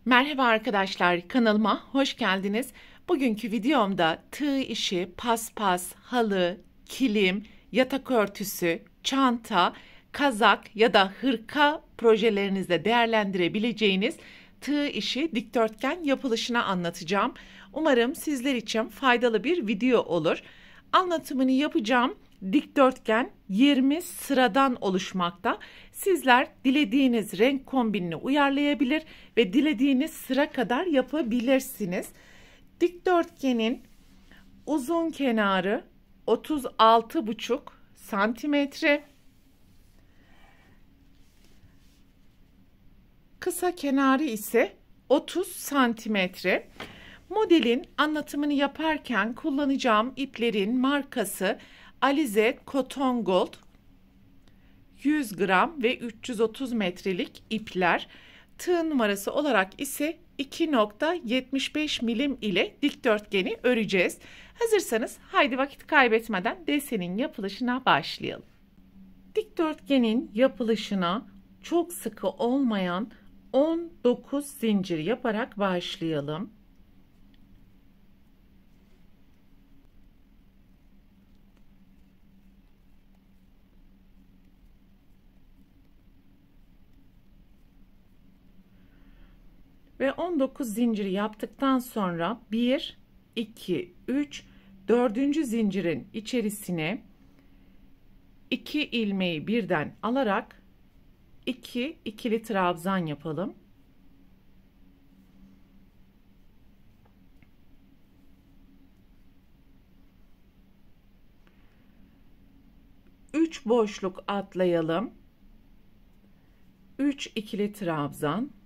Merhaba arkadaşlar, kanalıma hoş geldiniz. Bugünkü videomda tığ işi, paspas, halı, kilim, yatak örtüsü, çanta, kazak ya da hırka projelerinizde değerlendirebileceğiniz tığ işi dikdörtgen yapılışını anlatacağım. Umarım sizler için faydalı bir video olur. Anlatımını yapacağım. Dikdörtgen 20 sıradan oluşmakta. Sizler dilediğiniz renk kombinini uyarlayabilir ve dilediğiniz sıra kadar yapabilirsiniz. Dikdörtgenin uzun kenarı 36,5 santimetre. Kısa kenarı ise 30 santimetre. Modelin anlatımını yaparken kullanacağım iplerin markası Alize Cotton Gold 100 gram ve 330 metrelik ipler. Tığ numarası olarak ise 2,75 milim ile dikdörtgeni öreceğiz. Hazırsanız haydi vakit kaybetmeden desenin yapılışına başlayalım. Dikdörtgenin yapılışına çok sıkı olmayan 19 zincir yaparak başlayalım. Ve 19 zinciri yaptıktan sonra 1, 2, 3, 4. zincirin içerisine 2 ilmeği birden alarak 2 ikili trabzan yapalım. Üç boşluk atlayalım. 3 ikili trabzan.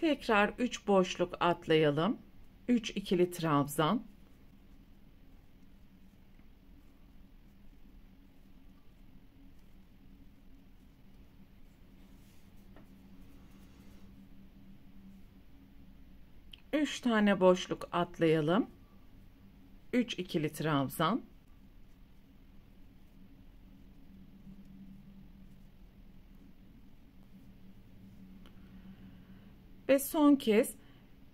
Tekrar 3 boşluk atlayalım. 3 ikili trabzan. Üç tane boşluk atlayalım. 3 ikili trabzan. Ve son kez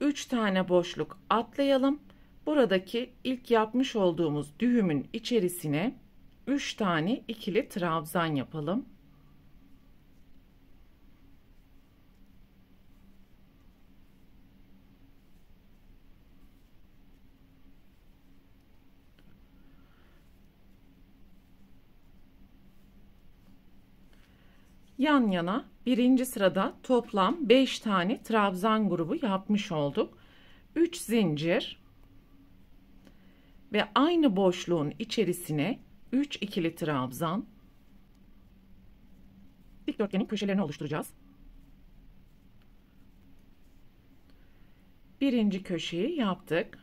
3 tane boşluk atlayalım. Buradaki ilk yapmış olduğumuz düğümün içerisine 3 tane ikili trabzan yapalım. Yan yana birinci sırada toplam 5 tane trabzan grubu yapmış olduk. 3 zincir ve aynı boşluğun içerisine 3 ikili trabzan. Dikdörtgenin köşelerini oluşturacağız. Birinci köşeyi yaptık.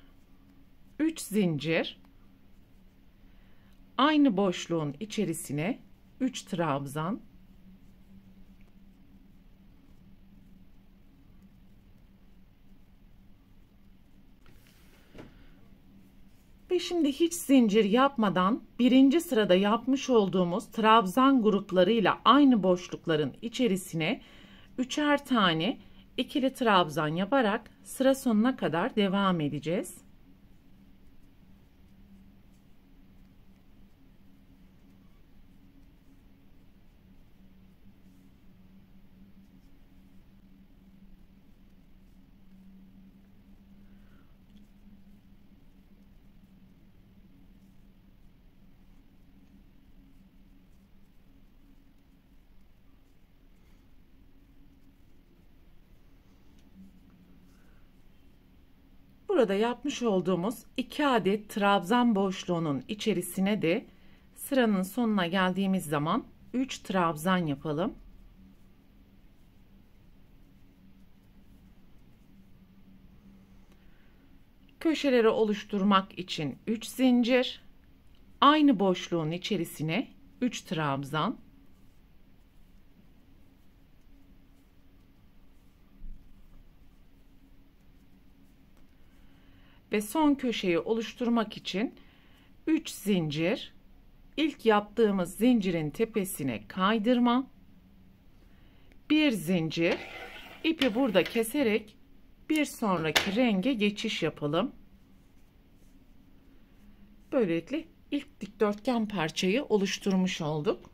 3 zincir, aynı boşluğun içerisine 3 trabzan. Ve şimdi hiç zincir yapmadan birinci sırada yapmış olduğumuz trabzan gruplarıyla aynı boşlukların içerisine üçer tane ikili trabzan yaparak sıra sonuna kadar devam edeceğiz. Burada yapmış olduğumuz 2 adet trabzan boşluğunun içerisine de sıranın sonuna geldiğimiz zaman 3 trabzan yapalım. Köşeleri oluşturmak için 3 zincir, aynı boşluğun içerisine 3 trabzan. ve son köşeyi oluşturmak için 3 zincir, ilk yaptığımız zincirin tepesine kaydırma, 1 zincir, ipi burada keserek bir sonraki renge geçiş yapalım. Böylelikle ilk dikdörtgen parçayı oluşturmuş olduk.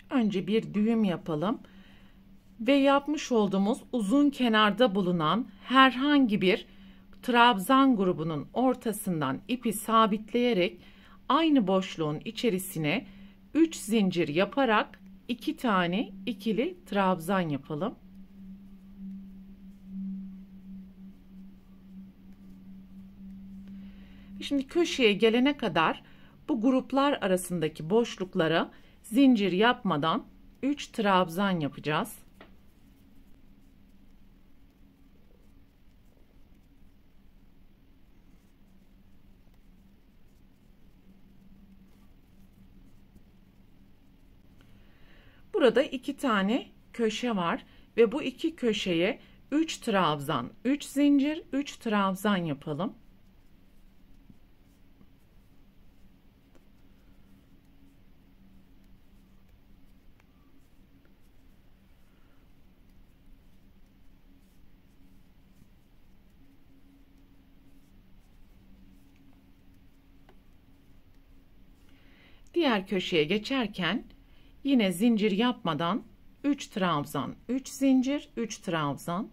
Önce bir düğüm yapalım ve yapmış olduğumuz uzun kenarda bulunan herhangi bir trabzan grubunun ortasından ipi sabitleyerek aynı boşluğun içerisine 3 zincir yaparak 2 tane ikili trabzan yapalım. Şimdi köşeye gelene kadar bu gruplar arasındaki boşluklara zincir yapmadan 3 trabzan yapacağız. Burada 2 tane köşe var ve bu iki köşeye 3 trabzan, 3 zincir, 3 trabzan yapalım. Diğer köşeye geçerken yine zincir yapmadan 3 trabzan, 3 zincir, 3 trabzan.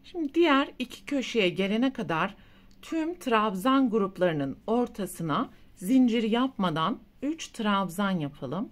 Şimdi diğer iki köşeye gelene kadar tüm trabzan gruplarının ortasına zincir yapmadan 3 trabzan yapalım.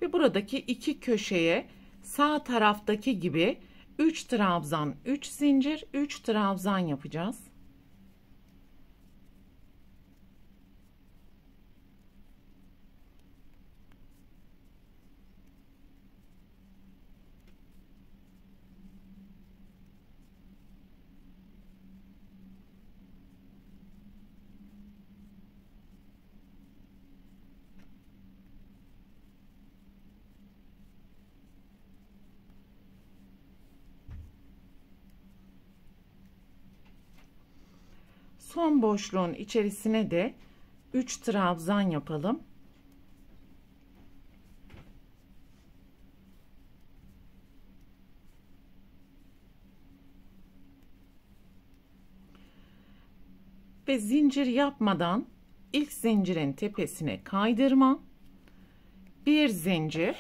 Ve buradaki iki köşeye sağ taraftaki gibi 3 trabzan, 3 zincir, 3 trabzan yapacağız. Son boşluğun içerisine de 3 trabzan yapalım. Ve zincir yapmadan ilk zincirin tepesine kaydırma, bir zincir,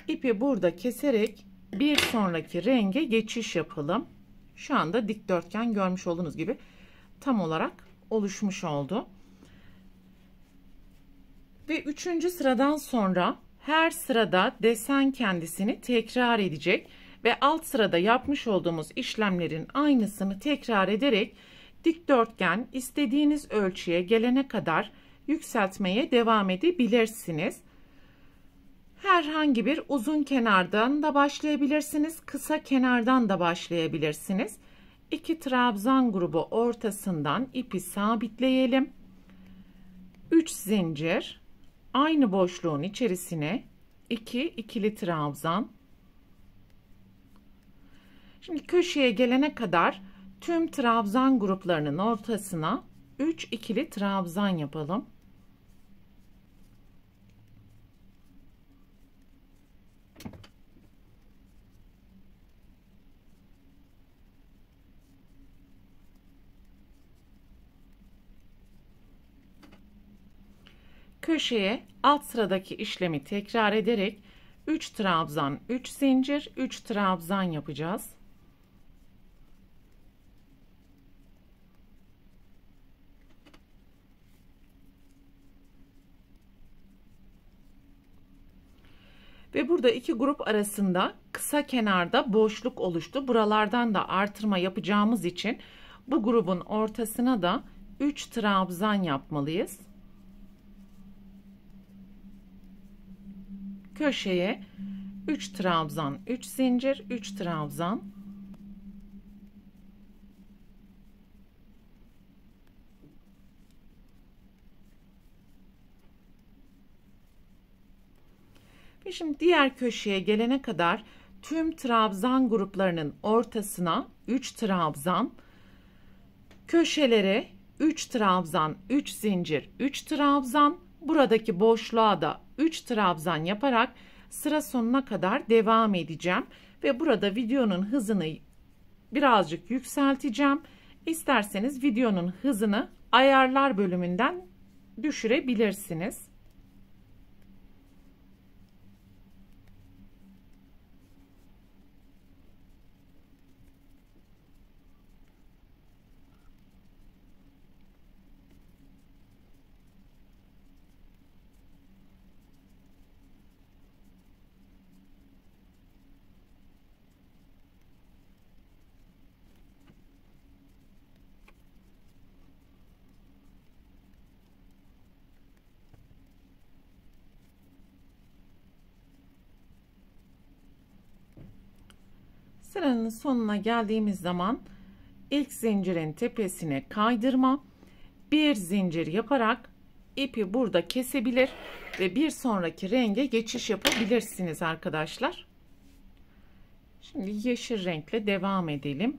ipi burada keserek bir sonraki renge geçiş yapalım. Şu anda dikdörtgen görmüş olduğunuz gibi tam olarak oluşmuş oldu. Ve 3. sıradan sonra her sırada desen kendisini tekrar edecek ve alt sırada yapmış olduğumuz işlemlerin aynısını tekrar ederek dikdörtgen istediğiniz ölçüye gelene kadar yükseltmeye devam edebilirsiniz. Herhangi bir uzun kenardan da başlayabilirsiniz, kısa kenardan da başlayabilirsiniz. 2 trabzan grubu ortasından ipi sabitleyelim. 3 zincir, aynı boşluğun içerisine 2 ikili trabzan. Şimdi köşeye gelene kadar tüm trabzan gruplarının ortasına 3 ikili trabzan yapalım. Köşeye alt sıradaki işlemi tekrar ederek 3 trabzan, 3 zincir, 3 trabzan yapacağız. Ve burada iki grup arasında kısa kenarda boşluk oluştu. Buralardan da artırma yapacağımız için bu grubun ortasına da 3 trabzan yapmalıyız. Köşeye 3 trabzan, 3 zincir, 3 trabzan. Ve şimdi diğer köşeye gelene kadar tüm trabzan gruplarının ortasına 3 trabzan, köşelere 3 trabzan, 3 zincir, 3 trabzan, buradaki boşluğa da 3 trabzan yaparak sıra sonuna kadar devam edeceğim. Ve burada videonun hızını birazcık yükselteceğim. İsterseniz videonun hızını ayarlar bölümünden düşürebilirsiniz. Sıranın sonuna geldiğimiz zaman ilk zincirin tepesine kaydırma, bir zincir yaparak ipi burada kesebilir ve bir sonraki renge geçiş yapabilirsiniz arkadaşlar. Şimdi yeşil renkle devam edelim.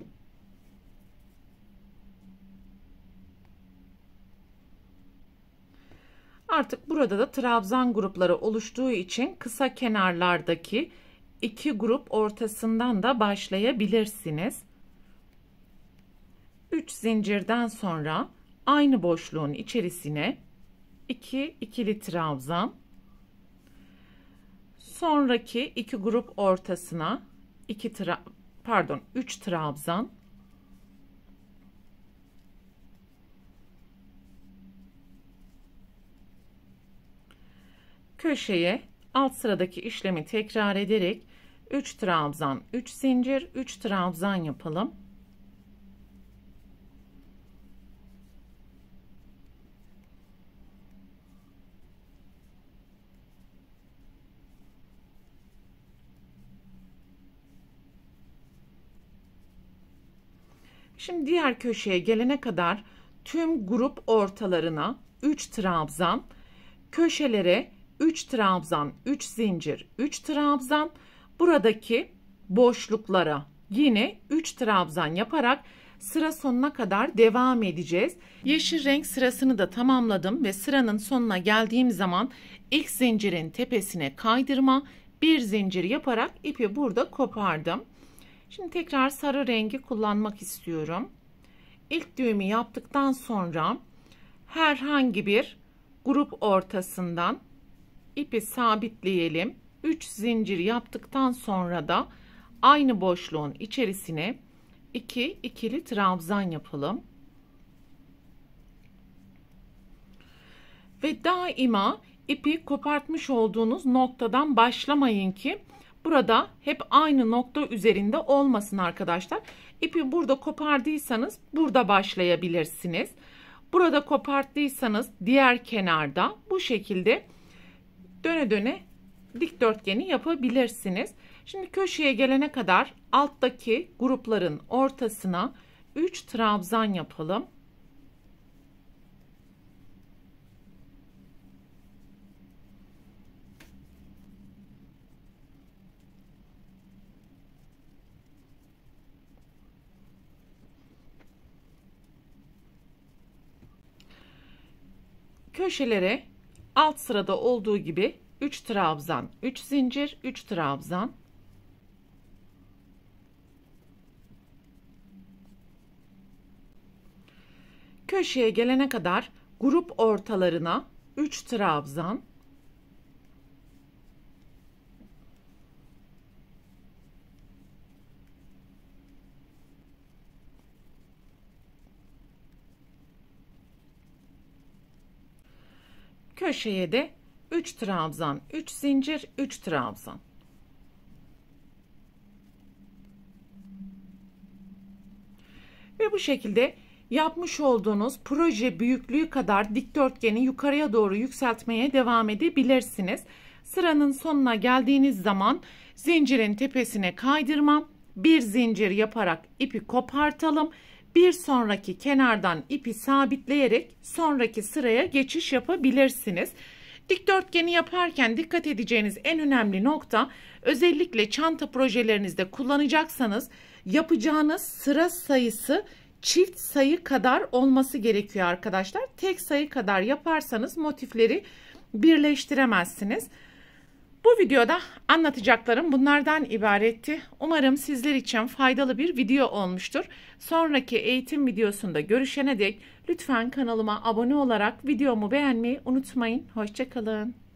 Artık burada da trabzan grupları oluştuğu için kısa kenarlardaki iki grup ortasından da başlayabilirsiniz. 3 zincirden sonra aynı boşluğun içerisine 2 ikili trabzan, sonraki iki grup ortasına 3 trabzan, köşeye alt sıradaki işlemi tekrar ederek 3 trabzan, 3 zincir, 3 trabzan yapalım. Şimdi diğer köşeye gelene kadar tüm grup ortalarına 3 trabzan, köşelere 3 trabzan, 3 zincir, 3 trabzan, buradaki boşluklara yine 3 trabzan yaparak sıra sonuna kadar devam edeceğiz. Yeşil renk sırasını da tamamladım ve sıranın sonuna geldiğim zaman ilk zincirin tepesine kaydırma, bir zincir yaparak ipi burada kopardım. Şimdi tekrar sarı rengi kullanmak istiyorum. İlk düğümü yaptıktan sonra herhangi bir grup ortasından ipi sabitleyelim. 3 zincir yaptıktan sonra da aynı boşluğun içerisine 2 ikili trabzan yapalım. Ve daima ipi kopartmış olduğunuz noktadan başlamayın ki burada hep aynı nokta üzerinde olmasın arkadaşlar. İpi burada kopardıysanız burada başlayabilirsiniz. Burada koparttıysanız diğer kenarda bu şekilde döne döne dikdörtgeni yapabilirsiniz. Şimdi köşeye gelene kadar alttaki grupların ortasına 3 trabzan yapalım. Köşelere alt sırada olduğu gibi 3 trabzan, 3 zincir, 3 trabzan. Köşeye gelene kadar grup ortalarına 3 trabzan. Köşeye de 3 trabzan, 3 zincir, 3 trabzan. Ve bu şekilde yapmış olduğunuz proje büyüklüğü kadar dikdörtgeni yukarıya doğru yükseltmeye devam edebilirsiniz. Sıranın sonuna geldiğiniz zaman zincirin tepesine kaydırmam, bir zincir yaparak ipi kopartalım. Bir sonraki kenardan ipi sabitleyerek sonraki sıraya geçiş yapabilirsiniz. Dikdörtgeni yaparken dikkat edeceğiniz en önemli nokta, özellikle çanta projelerinizde kullanacaksanız yapacağınız sıra sayısı çift sayı kadar olması gerekiyor arkadaşlar. Tek sayı kadar yaparsanız motifleri birleştiremezsiniz. Bu videoda anlatacaklarım bunlardan ibaretti. Umarım sizler için faydalı bir video olmuştur. Sonraki eğitim videosunda görüşene dek lütfen kanalıma abone olarak videomu beğenmeyi unutmayın. Hoşça kalın.